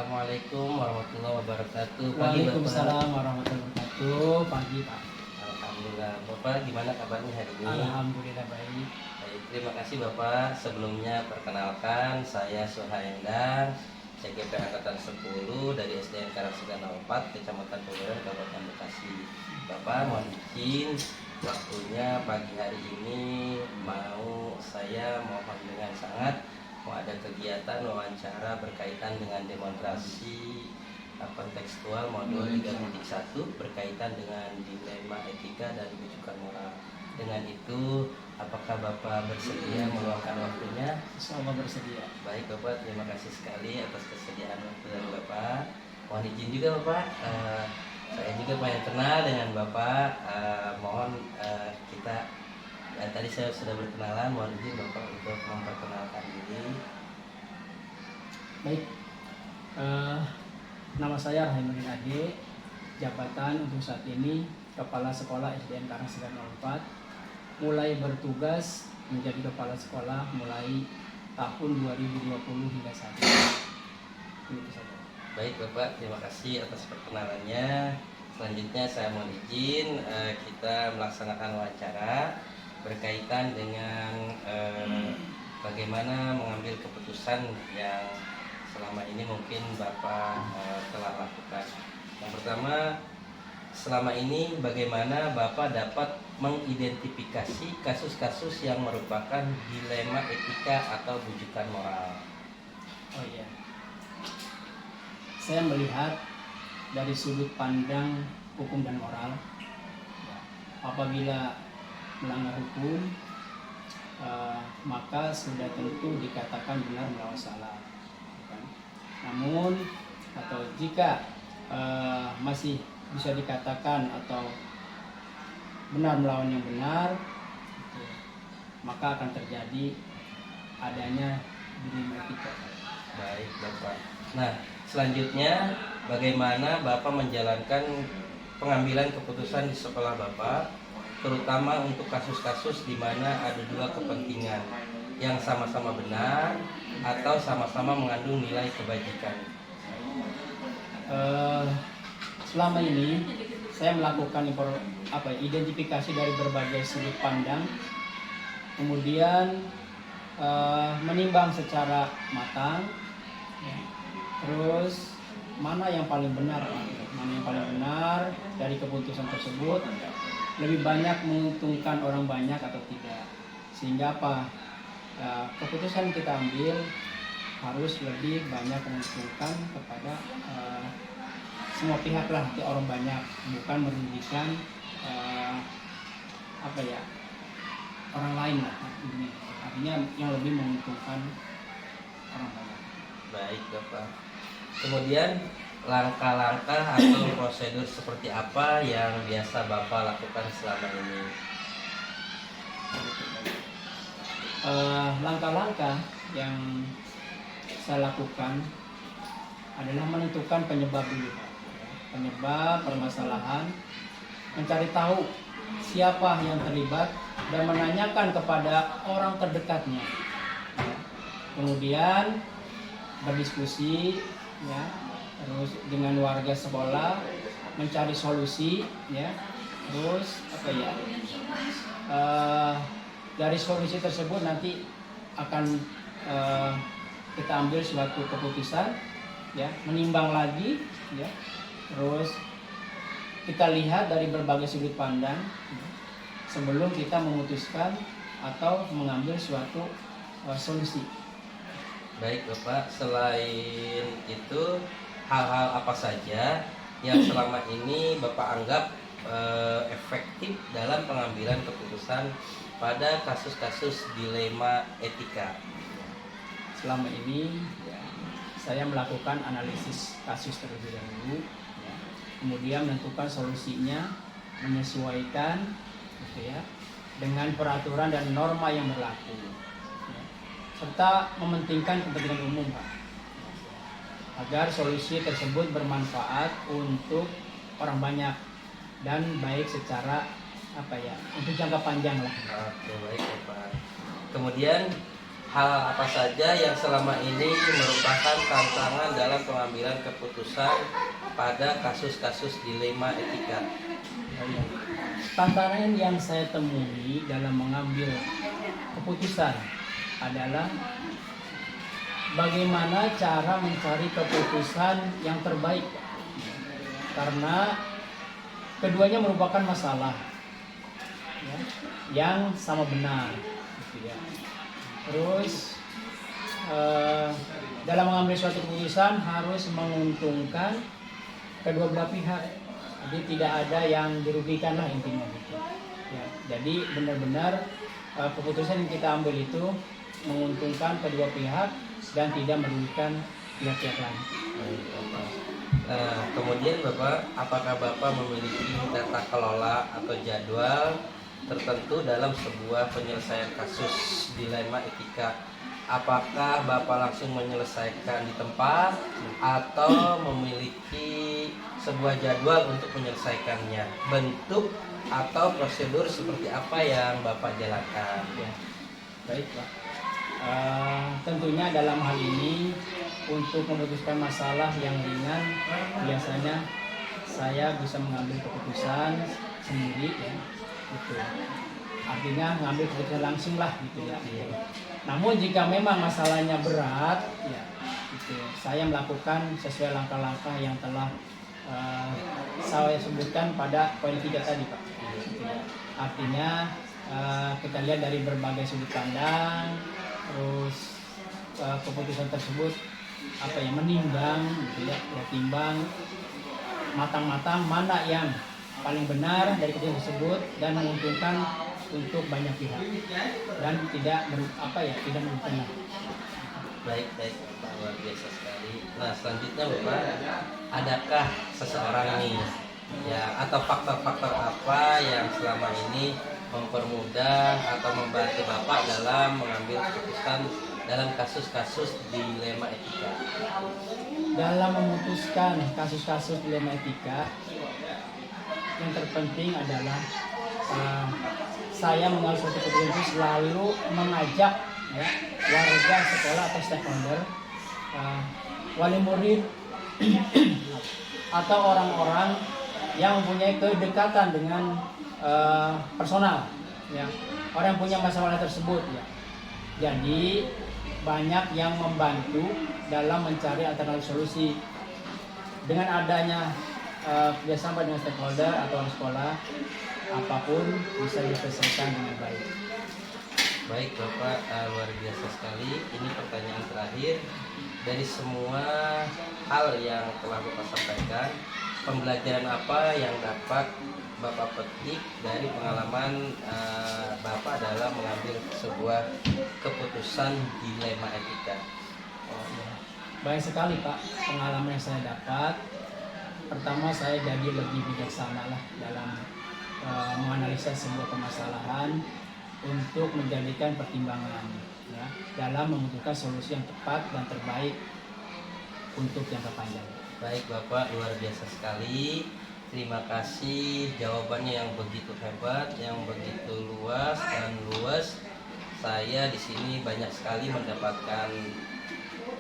Assalamualaikum warahmatullahi wabarakatuh. Pagi Waalaikumsalam Bapak. warahmatullahi wabarakatuh. Pagi Pak. Alhamdulillah. Bapak gimana kabarnya hari ini? Alhamdulillah baik. Baik, terima kasih Bapak. Sebelumnya perkenalkan saya Suhaendang, CGP Angkatan 10 dari SDN Karangsedana 4, Kecamatan Pebuaran, Kabupaten Bekasi. Bapak mohon izin waktunya pagi hari ini saya mohon dengan sangat mau ada kegiatan wawancara berkaitan dengan demonstrasi kontekstual modul 3.1 berkaitan dengan dilema etika dan rujukan moral. Dengan itu, apakah Bapak bersedia meluangkan waktunya? Insyaallah bersedia. Baik Bapak, terima kasih sekali atas kesediaan waktu dari Bapak. Mohon izin juga Bapak, saya juga pengen kenal dengan Bapak. Tadi saya sudah berkenalan, mohon izin Bapak untuk memperkenalkan diri. Baik. Nama saya Rahimudin Ade. Jabatan untuk saat ini Kepala Sekolah SDN Karangsedana 4. Mulai bertugas menjadi kepala sekolah mulai tahun 2020 hingga saat ini. Itu saja. Baik Bapak, terima kasih atas perkenalannya. Selanjutnya saya mohon izin kita melaksanakan wawancara berkaitan dengan bagaimana mengambil keputusan yang selama ini mungkin Bapak telah lakukan. Yang pertama, selama ini bagaimana Bapak dapat mengidentifikasi kasus-kasus yang merupakan dilema etika atau rujukan moral? Oh iya. Saya melihat dari sudut pandang hukum dan moral. Apabila melanggar hukum, maka sudah tentu dikatakan benar melawan salah. Namun atau jika masih bisa dikatakan atau benar melawan yang benar, maka akan terjadi adanya dilema etika. Baik Bapak. Nah, selanjutnya bagaimana Bapak menjalankan pengambilan keputusan di sekolah Bapak, terutama untuk kasus-kasus di mana ada dua kepentingan yang sama-sama benar atau sama-sama mengandung nilai kebajikan? Selama ini saya melakukan identifikasi dari berbagai sudut pandang, kemudian menimbang secara matang, terus mana yang paling benar dari keputusan tersebut, lebih banyak menguntungkan orang banyak atau tidak, sehingga keputusan kita ambil harus lebih banyak menguntungkan kepada semua pihak lah, orang banyak, bukan merugikan orang lain lah. Ini artinya yang lebih menguntungkan orang banyak. Baik Bapak. Kemudian langkah-langkah atau prosedur seperti apa yang biasa Bapak lakukan selama ini? Langkah-langkah yang saya lakukan adalah menentukan penyebab dulu, penyebab permasalahan, mencari tahu siapa yang terlibat dan menanyakan kepada orang terdekatnya. Kemudian berdiskusi, terus dengan warga sekolah mencari solusi, terus dari solusi tersebut nanti akan kita ambil suatu keputusan, menimbang lagi, terus kita lihat dari berbagai sudut pandang sebelum kita memutuskan atau mengambil suatu solusi. Baik Bapak, selain itu hal-hal apa saja yang selama ini Bapak anggap efektif dalam pengambilan keputusan pada kasus-kasus dilema etika? Selama ini saya melakukan analisis kasus terlebih dahulu, kemudian menentukan solusinya, menyesuaikan dengan peraturan dan norma yang berlaku, serta mementingkan kepentingan umum, Pak, agar solusi tersebut bermanfaat untuk orang banyak dan baik secara untuk jangka panjang lah. Oke, baik Bapak. Kemudian hal apa saja yang selama ini merupakan tantangan dalam pengambilan keputusan pada kasus-kasus dilema etika? Tantangan yang saya temui dalam mengambil keputusan adalah bagaimana cara mencari keputusan yang terbaik, karena keduanya merupakan masalah ya, yang sama benar gitu ya. Terus dalam mengambil suatu keputusan harus menguntungkan kedua belah pihak, jadi tidak ada yang dirugikan lah intinya gitu ya. Jadi benar-benar keputusan yang kita ambil itu menguntungkan kedua pihak dan tidak merugikan pihak-pihak lain. Kemudian Bapak, apakah Bapak memiliki tata kelola atau jadwal tertentu dalam sebuah penyelesaian kasus dilema etika? Apakah Bapak langsung menyelesaikan di tempat atau memiliki sebuah jadwal untuk menyelesaikannya? Bentuk atau prosedur seperti apa yang Bapak jalankan? Ya. Baik Pak. Tentunya dalam hal ini untuk memutuskan masalah yang ringan biasanya saya bisa mengambil keputusan sendiri ya, gitu. Artinya mengambil keputusan langsung lah gitu ya. Namun jika memang masalahnya berat ya, gitu, saya melakukan sesuai langkah-langkah yang telah saya sebutkan pada poin 3 tadi Pak. Gitu ya. Artinya kita lihat dari berbagai sudut pandang, terus keputusan tersebut apa ya, menimbang gitu ya, timbang matang-matang mana yang paling benar dari keputusan tersebut dan menguntungkan untuk banyak pihak dan tidak tidak merugikan. Baik, Bapak, luar biasa sekali. Nah, selanjutnya Bapak, adakah seseorang nih ya atau faktor-faktor apa yang selama ini mempermudah atau membantu Bapak dalam mengambil keputusan dalam kasus-kasus dilema etika? Dalam memutuskan kasus-kasus dilema etika, yang terpenting adalah saya mengambil suatu keputusan itu selalu mengajak ya, warga sekolah atau stakeholder, wali murid atau orang-orang yang mempunyai kedekatan dengan personal ya, orang yang punya masalah tersebut ya. Jadi banyak yang membantu dalam mencari alternatif solusi. Dengan adanya kerjasama dengan stakeholder atau orang sekolah, apapun bisa diselesaikan dengan baik. Baik Bapak, luar biasa sekali. Ini pertanyaan terakhir. Dari semua hal yang telah Bapak sampaikan, pembelajaran apa yang dapat Bapak petik dari pengalaman Bapak dalam mengambil sebuah keputusan dilema etika? Banyak sekali Pak pengalaman yang saya dapat. Pertama, saya jadi lebih bijaksana lah dalam menganalisa sebuah permasalahan untuk menjadikan pertimbangan ya, dalam memutuskan solusi yang tepat dan terbaik untuk jangka panjang. Baik Bapak, luar biasa sekali. Terima kasih jawabannya yang begitu hebat, yang begitu luas dan luas. Saya di sini banyak sekali mendapatkan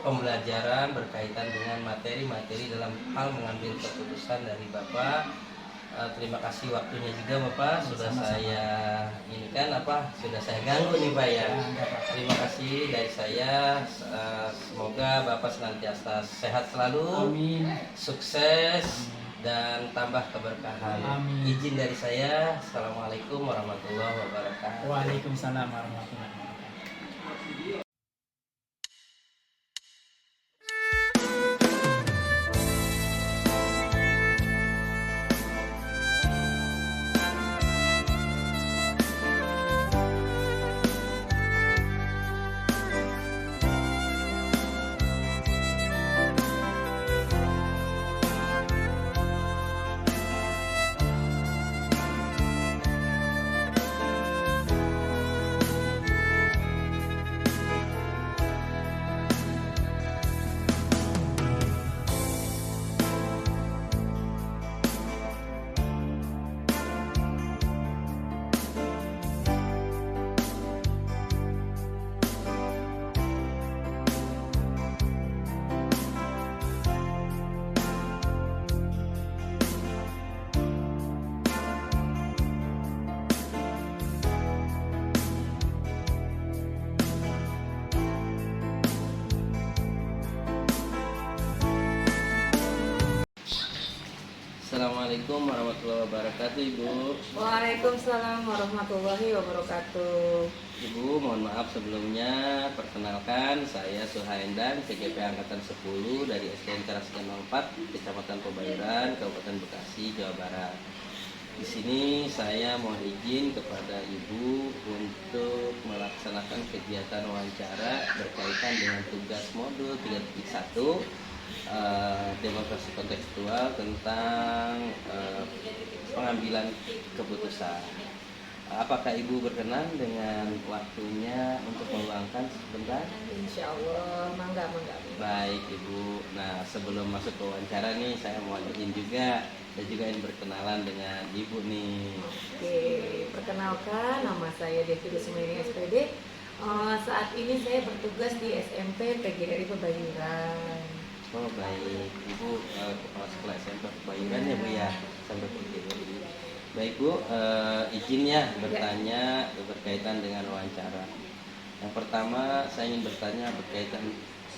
pembelajaran berkaitan dengan materi-materi dalam hal mengambil keputusan dari Bapak. Terima kasih waktunya juga Bapak, sudah saya sudah saya ganggu nih Pak ya. Terima kasih dari saya. Semoga Bapak senantiasa sehat selalu, Amin. Sukses dan tambah keberkahan. Amin. Izin dari saya. Assalamualaikum warahmatullahi wabarakatuh. Waalaikumsalam warahmatullahi wabarakatuh. Assalamualaikum warahmatullahi wabarakatuh, Ibu. Waalaikumsalam warahmatullahi wabarakatuh. Ibu, mohon maaf sebelumnya. Perkenalkan, saya Suhaendan, CGP Angkatan 10 dari SDN Karangsegan 04, Kecamatan Pebayuran, Kabupaten Bekasi, Jawa Barat. Di sini saya mohon izin kepada Ibu untuk melaksanakan kegiatan wawancara berkaitan dengan tugas modul 3.1 demokrasi kontekstual tentang pengambilan keputusan. Apakah Ibu berkenan dengan waktunya untuk meluangkan sebentar? Insya Allah, mangga. Baik Ibu. Nah, sebelum masuk ke wawancara nih, saya mau izin juga. Saya juga ingin berkenalan dengan Ibu nih. Oke, perkenalkan nama saya Devi Rusmini SPD. Saat ini saya bertugas di SMP PGRI Pebayuran. Oh baik, Ibu kepala sekolah SMP Pebayuran ya Bu ya, sampai PGRI. Baik Bu, izin ya bertanya berkaitan dengan wawancara. Yang pertama saya ingin bertanya berkaitan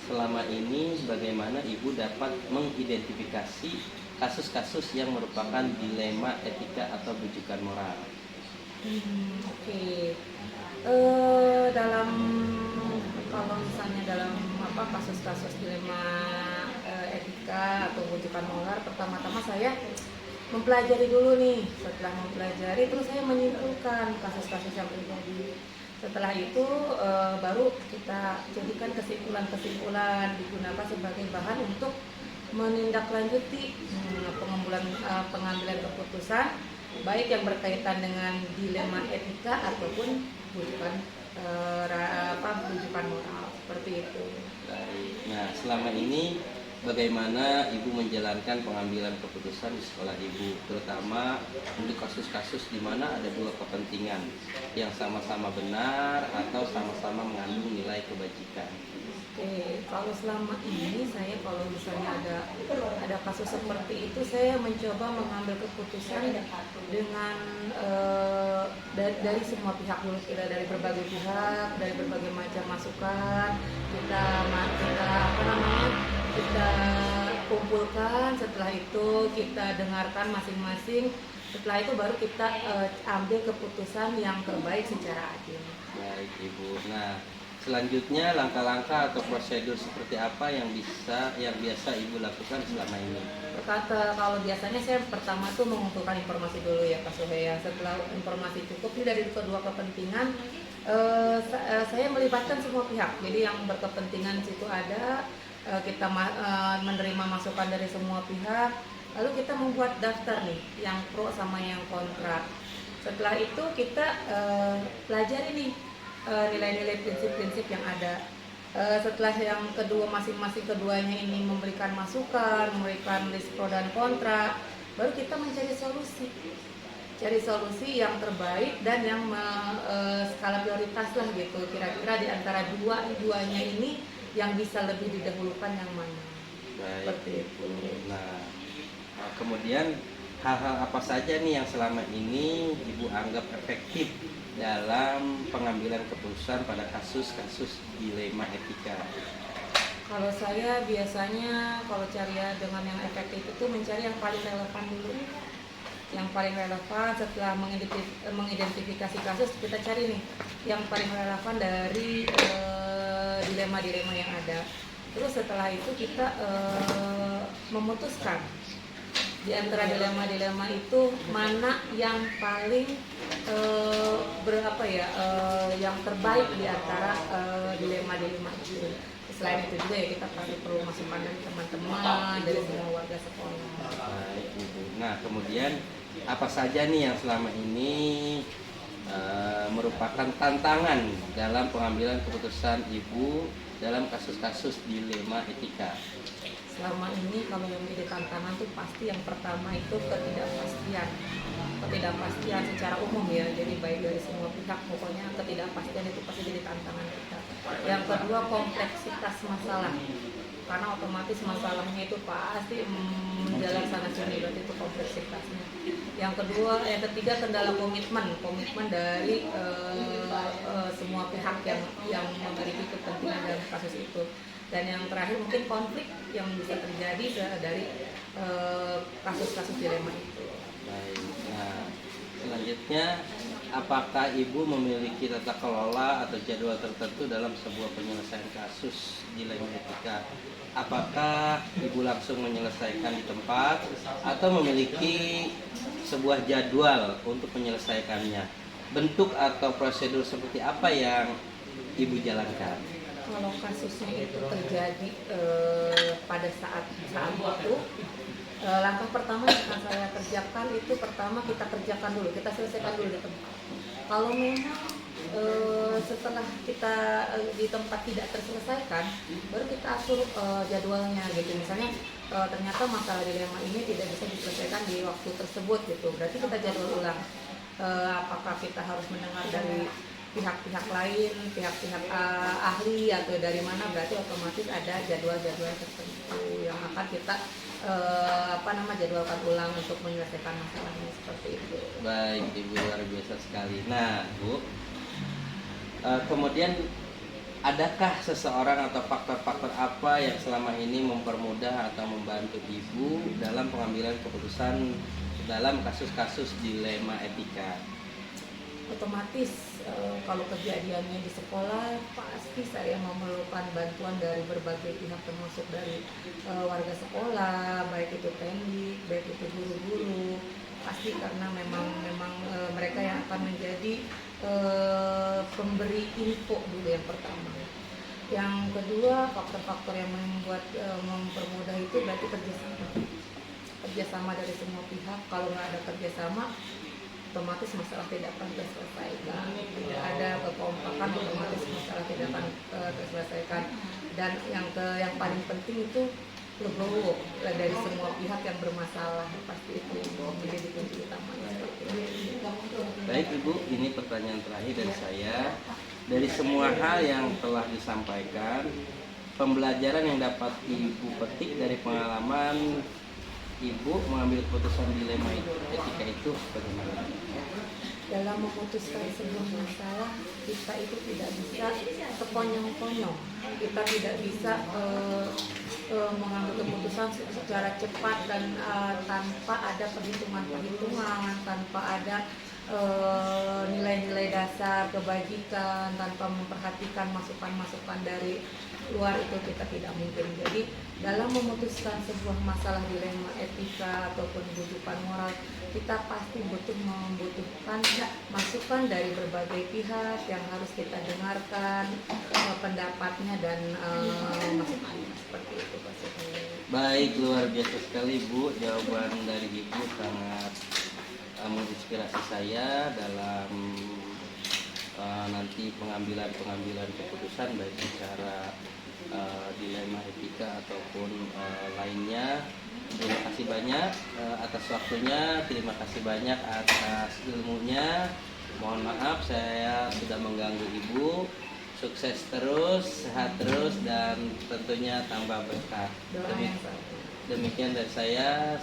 selama ini bagaimana Ibu dapat mengidentifikasi kasus-kasus yang merupakan dilema etika atau rujukan moral. Oke. Kalau misalnya dalam kasus-kasus dilema etika atau rujukan moral, pertama-tama saya mempelajari dulu nih. Setelah mempelajari terus saya menyimpulkan kasus-kasus yang terjadi. Setelah itu baru kita jadikan kesimpulan-kesimpulan, digunakan sebagai bahan untuk menindaklanjuti pengambilan keputusan baik yang berkaitan dengan dilema etika ataupun rujukan moral, seperti itu. Baik. Nah, selama ini bagaimana Ibu menjalankan pengambilan keputusan di sekolah Ibu, terutama untuk kasus-kasus di mana ada dua kepentingan yang sama-sama benar atau sama-sama mengandung nilai kebajikan. Oke, kalau selama ini saya kalau misalnya ada kasus seperti itu, saya mencoba mengambil keputusan dengan dari semua pihak dulu, dari berbagai pihak, dari berbagai macam masukan, kita kumpulkan. Setelah itu kita dengarkan masing-masing. Setelah itu baru kita ambil keputusan yang terbaik secara adil. Baik Ibu. Nah, selanjutnya langkah-langkah atau prosedur seperti apa yang biasa Ibu lakukan selama ini? Kalau biasanya saya pertama tuh mengumpulkan informasi dulu ya Pak Suhaya. Setelah informasi cukup ini dari kedua kepentingan, saya melibatkan semua pihak. Jadi yang berkepentingan di situ ada, kita menerima masukan dari semua pihak. Lalu kita membuat daftar nih, yang pro sama yang kontra. Setelah itu kita pelajari nih nilai-nilai prinsip-prinsip yang ada. Setelah yang kedua masing-masing keduanya ini memberikan masukan, memberikan list pro dan kontra, baru kita mencari solusi yang terbaik dan yang skala prioritas lah gitu. Kira-kira di antara duanya ini yang bisa lebih didahulukan yang mana. Baik. Seperti itu. Nah, kemudian hal-hal apa saja nih yang selama ini Ibu anggap efektif dalam pengambilan keputusan pada kasus-kasus dilema etika? Kalau saya biasanya kalau cari dengan yang efektif itu mencari yang paling relevan dulu. Yang paling relevan setelah mengidentifikasi kasus, kita cari nih yang paling relevan dari dilema-dilema yang ada. Terus setelah itu kita memutuskan di antara dilema-dilema itu mana yang paling yang terbaik di antara dilema-dilema itu. Selain itu juga ya kita perlu masukan dari teman-teman, dari semua warga sekolah. Baik Ibu. Nah, kemudian apa saja nih yang selama ini merupakan tantangan dalam pengambilan keputusan Ibu dalam kasus-kasus dilema etika? Selama ini kalau yang menjadi tantangan tuh pasti yang pertama itu ketidakpastian secara umum ya, jadi baik dari semua pihak, pokoknya ketidakpastian itu pasti jadi tantangan kita. Yang kedua kompleksitas masalah, karena otomatis masalahnya itu pasti menjalar sana sini, berarti itu kompleksitasnya. Yang ketiga kendala komitmen dari semua pihak yang memiliki kepentingan dalam kasus itu. Dan yang terakhir mungkin konflik yang bisa terjadi dari kasus-kasus dilema itu. Baik. Nah, selanjutnya, apakah Ibu memiliki tata kelola atau jadwal tertentu dalam sebuah penyelesaian kasus dilema etika? Apakah Ibu langsung menyelesaikan di tempat atau memiliki sebuah jadwal untuk menyelesaikannya? Bentuk atau prosedur seperti apa yang Ibu jalankan? Kalau kasusnya itu terjadi pada saat itu, langkah pertama yang akan saya kerjakan itu pertama kita kerjakan dulu, kita selesaikan dulu di tempat. Kalau memang setelah kita di tempat tidak terselesaikan, baru kita atur jadwalnya gitu. Misalnya ternyata masalah dilema ini tidak bisa diselesaikan di waktu tersebut gitu, berarti kita jadwal ulang. Apakah kita harus mendengar dari pihak-pihak lain, pihak-pihak ahli atau dari mana, berarti otomatis ada jadwal-jadwal tertentu yang akan kita jadwalkan ulang untuk menyelesaikan masalahnya seperti itu. Baik, Ibu, luar biasa sekali. Nah, Bu, kemudian adakah seseorang atau faktor-faktor apa yang selama ini mempermudah atau membantu Ibu dalam pengambilan keputusan dalam kasus-kasus dilema etika? Otomatis kalau kejadiannya di sekolah pasti saya memerlukan bantuan dari berbagai pihak, termasuk dari warga sekolah, baik itu pendik, baik itu guru-guru, pasti karena memang mereka yang akan menjadi pemberi info dulu yang pertama. Yang kedua, faktor-faktor yang mempermudah itu berarti kerjasama dari semua pihak. Kalau nggak ada kerjasama, otomatis masalah tidak akan terselesaikan. Tidak ada kekompakan, otomatis masalah tidak akan terselesaikan. Dan yang paling penting itu legowo dari semua pihak yang bermasalah, pasti itu menjadi kunci utamanya. Baik, Ibu, ini pertanyaan terakhir dari saya. Dari semua hal yang telah disampaikan, pembelajaran yang dapat Ibu petik dari pengalaman Ibu mengambil keputusan dilema etika itu bagaimana? Dalam memutuskan sebuah masalah, kita itu tidak bisa sekonyong-konyong. Kita tidak bisa mengambil keputusan secara cepat dan tanpa ada perhitungan-perhitungan, tanpa ada nilai-nilai dasar kebajikan, tanpa memperhatikan masukan-masukan dari luar, itu kita tidak mungkin. Jadi dalam memutuskan sebuah masalah dilema etika ataupun bujukan moral, kita pasti membutuhkan masukan dari berbagai pihak yang harus kita dengarkan pendapatnya dan masukannya, seperti itu Pak Suhai. Baik, luar biasa sekali, Bu. Jawaban dari Ibu sangat menginspirasi saya dalam nanti pengambilan keputusan baik secara dilema etika ataupun lainnya. Terima kasih banyak atas waktunya, terima kasih banyak atas ilmunya. Mohon maaf saya sudah mengganggu Ibu. Sukses terus, sehat terus, dan tentunya tambah berkah. Demikian dari saya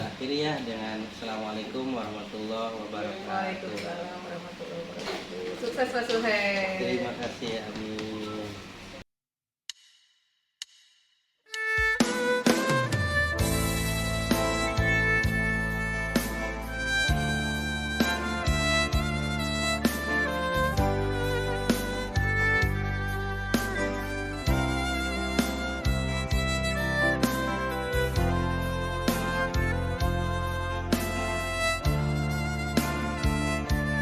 akhiri ya dengan Assalamualaikum warahmatullahi wabarakatuh. Waalaikumsalam warahmatullahi wabarakatuh. Sukses Pak Suhai. Terima kasih, amin.